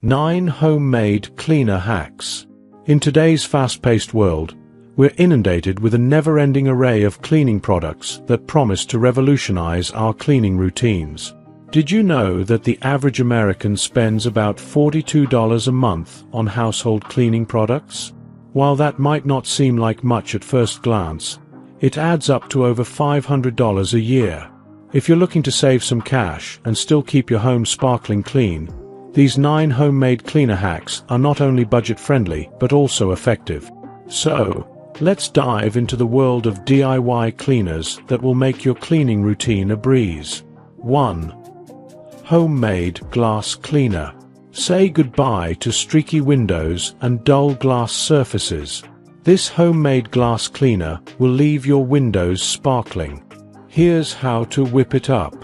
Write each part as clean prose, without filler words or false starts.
9 Homemade Cleaner Hacks. In today's fast-paced world, we're inundated with a never-ending array of cleaning products that promise to revolutionize our cleaning routines. Did you know that the average American spends about $42 a month on household cleaning products? While that might not seem like much at first glance, it adds up to over $500 a year. If you're looking to save some cash and still keep your home sparkling clean, these 9 homemade cleaner hacks are not only budget-friendly but also effective. So, let's dive into the world of DIY cleaners that will make your cleaning routine a breeze. 1. Homemade glass cleaner. Say goodbye to streaky windows and dull glass surfaces. This homemade glass cleaner will leave your windows sparkling. Here's how to whip it up.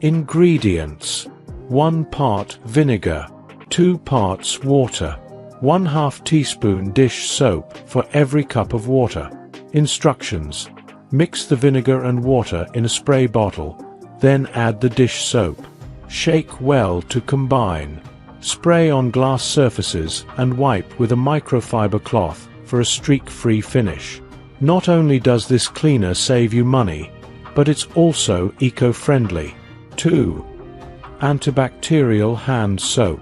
Ingredients: 1 part vinegar, 2 parts water, 1/2 teaspoon dish soap for every cup of water. Instructions: mix the vinegar and water in a spray bottle, then add the dish soap. Shake well to combine. Spray on glass surfaces and wipe with a microfiber cloth for a streak-free finish. Not only does this cleaner save you money, but it's also eco-friendly. 2. Antibacterial hand soap.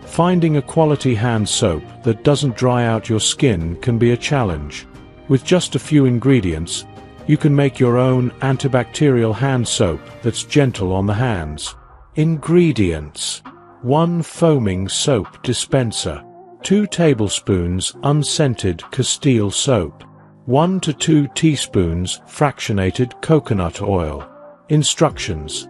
Finding a quality hand soap that doesn't dry out your skin can be a challenge. With just a few ingredients, you can make your own antibacterial hand soap that's gentle on the hands. Ingredients: 1 foaming soap dispenser, 2 tablespoons unscented Castile soap, 1 to 2 teaspoons fractionated coconut oil. Instructions: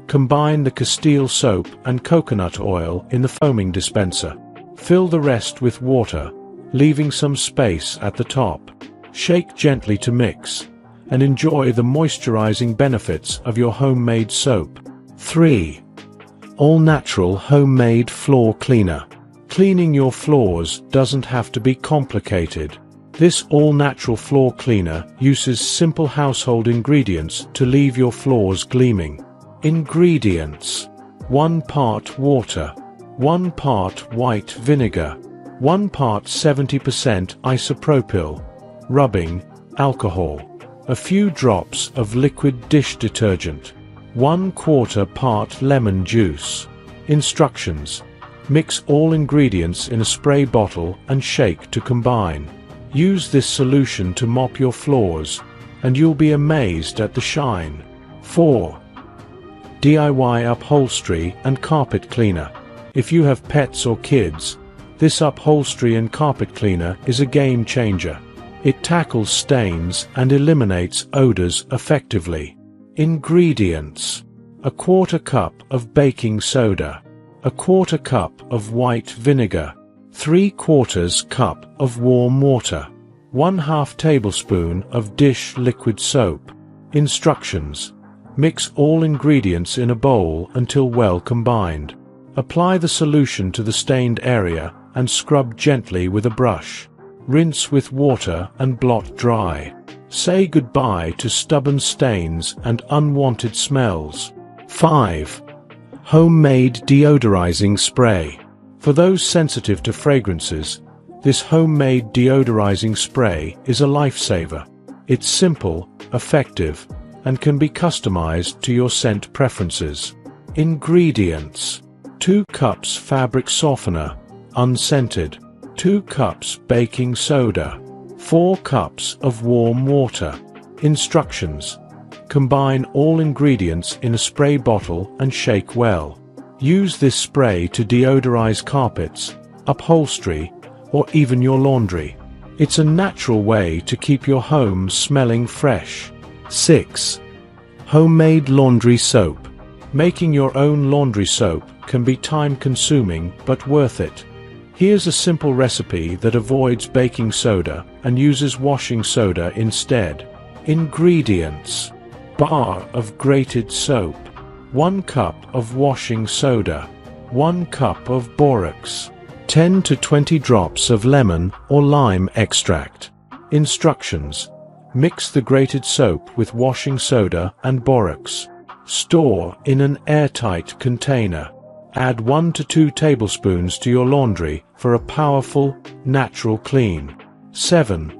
combine the Castile soap and coconut oil in the foaming dispenser. Fill the rest with water, leaving some space at the top. Shake gently to mix, and enjoy the moisturizing benefits of your homemade soap. 3. All-natural homemade floor cleaner. Cleaning your floors doesn't have to be complicated. This all-natural floor cleaner uses simple household ingredients to leave your floors gleaming. Ingredients: 1 part water, 1 part white vinegar, 1 part 70% isopropyl, rubbing, alcohol, a few drops of liquid dish detergent, 1/4 part lemon juice. Instructions: mix all ingredients in a spray bottle and shake to combine. Use this solution to mop your floors, and you'll be amazed at the shine. 4. DIY upholstery and carpet cleaner. If you have pets or kids, this upholstery and carpet cleaner is a game changer. It tackles stains and eliminates odors effectively. Ingredients: 1/4 cup of baking soda, 1/4 cup of white vinegar, 3/4 cup of warm water, 1/2 tablespoon of dish liquid soap. Instructions: mix all ingredients in a bowl until well combined. Apply the solution to the stained area and scrub gently with a brush. Rinse with water and blot dry. Say goodbye to stubborn stains and unwanted smells. 5. Homemade deodorizing spray. For those sensitive to fragrances, this homemade deodorizing spray is a lifesaver. It's simple, effective, and can be customized to your scent preferences. Ingredients: 2 cups fabric softener, unscented, 2 cups baking soda, 4 cups of warm water. Instructions: combine all ingredients in a spray bottle and shake well. Use this spray to deodorize carpets, upholstery, or even your laundry. It's a natural way to keep your home smelling fresh. 6. Homemade laundry soap. Making your own laundry soap can be time-consuming but worth it. Here's a simple recipe that avoids baking soda and uses washing soda instead. Ingredients: bar of grated soap, 1 cup of washing soda, 1 cup of borax, 10 to 20 drops of lemon or lime extract. Instructions: mix the grated soap with washing soda and borax. Store in an airtight container. Add 1 to 2 tablespoons to your laundry for a powerful, natural clean. 7.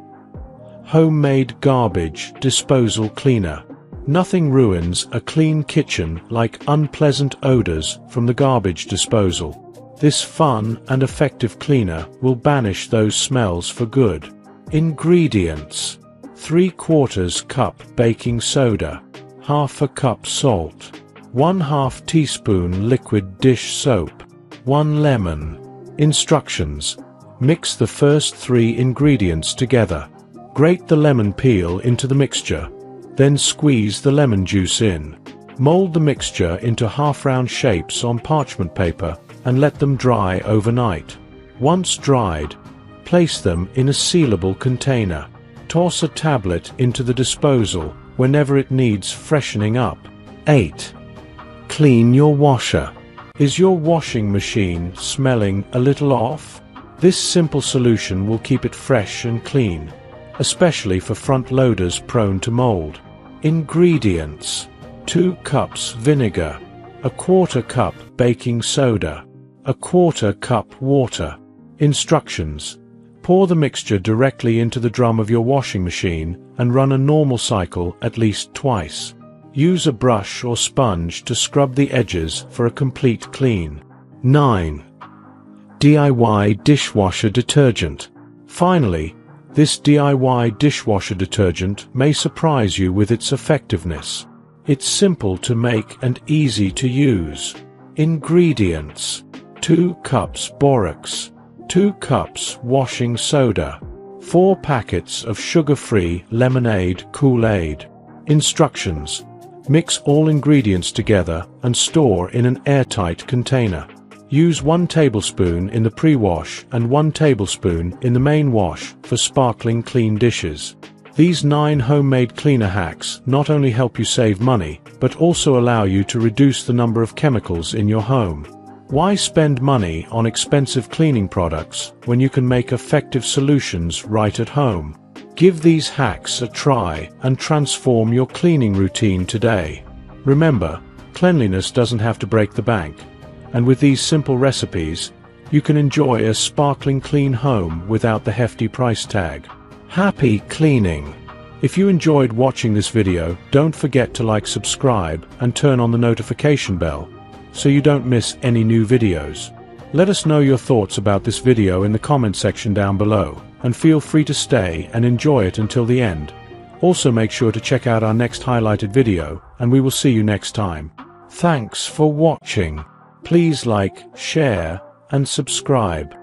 Homemade garbage disposal cleaner. Nothing ruins a clean kitchen like unpleasant odors from the garbage disposal. This fun and effective cleaner will banish those smells for good. Ingredients: 3/4 cup baking soda, 1/2 cup salt, 1/2 teaspoon liquid dish soap, 1 lemon. Instructions: mix the first 3 ingredients together. Grate the lemon peel into the mixture, then squeeze the lemon juice in. Mold the mixture into half-round shapes on parchment paper and let them dry overnight. Once dried, place them in a sealable container. Toss a tablet into the disposal whenever it needs freshening up. 8. Clean your washer. Is your washing machine smelling a little off? This simple solution will keep it fresh and clean, especially for front loaders prone to mold. Ingredients: 2 cups vinegar, 1/4 cup baking soda, 1/4 cup water. Instructions: pour the mixture directly into the drum of your washing machine and run a normal cycle at least twice. Use a brush or sponge to scrub the edges for a complete clean. 9. DIY dishwasher detergent. Finally, this DIY dishwasher detergent may surprise you with its effectiveness. It's simple to make and easy to use. Ingredients: 2 cups borax, 2 cups washing soda, 4 packets of sugar-free lemonade Kool-Aid. Instructions: mix all ingredients together and store in an airtight container. Use 1 tablespoon in the pre-wash and 1 tablespoon in the main wash for sparkling clean dishes. These 9 homemade cleaner hacks not only help you save money, but also allow you to reduce the number of chemicals in your home. Why spend money on expensive cleaning products when you can make effective solutions right at home? Give these hacks a try and transform your cleaning routine today. Remember, cleanliness doesn't have to break the bank, and with these simple recipes, you can enjoy a sparkling clean home without the hefty price tag. Happy cleaning! If you enjoyed watching this video, don't forget to like, subscribe, and turn on the notification bell, so you don't miss any new videos. Let us know your thoughts about this video in the comment section down below, and feel free to stay and enjoy it until the end. Also make sure to check out our next highlighted video, and we will see you next time. Thanks for watching. Please like, share, and subscribe.